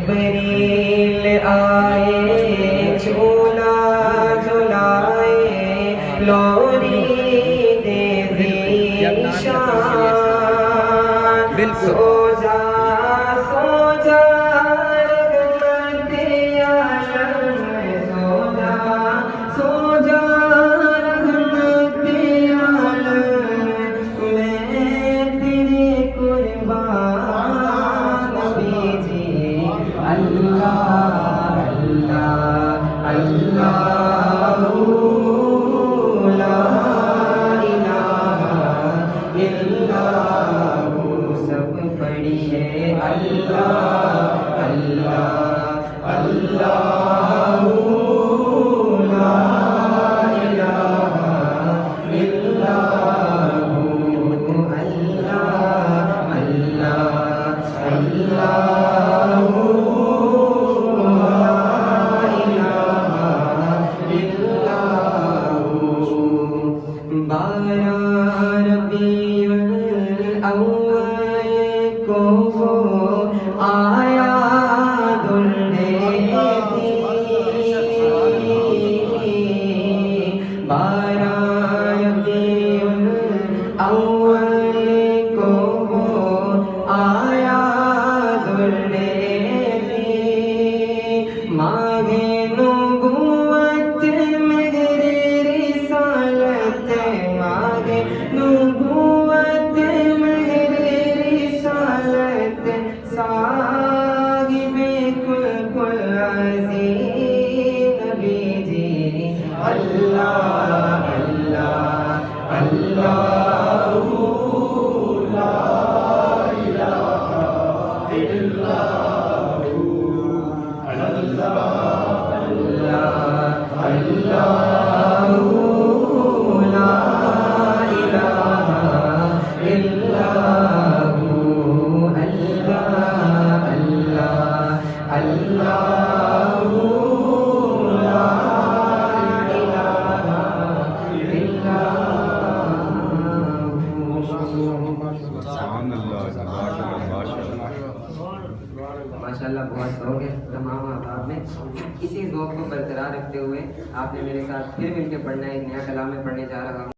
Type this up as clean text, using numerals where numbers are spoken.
جبریل آئے جھولا جھلائے لوری دے ذیشان سو جا رحمت عالم سو جا رحمت عالم میں تیرے قربان نبی جی اللہ اللہ اللہ لا الہ الا ہو سب پڑھیے اللہ اللہ اللہ لا الہ الا ہو اللہ اللہ اللہ ربیع الاول کو وہ آیا دلہتی 12 ربیع الاول کو وہ آیا دلہتی مانگے نبوت مہر رسالت مانگے نبوت مہر رسالت صاحب کل عظیم نبی جی اللہ اللہ اللہ لا الہ الا ہو اللہ اللہ اللہ لا الہ الا ہو اللہ اللہ اللہ لا الہ الا ماشاءاللہ بہت ذوق ہے تمام احباب میں اسی ذوق کو برقرار رکھتے ہوئے آپ نے میرے ساتھ پھر مل کے پڑھنا ہے ایک نیا کلام میں پڑھنے جا رہا ہوں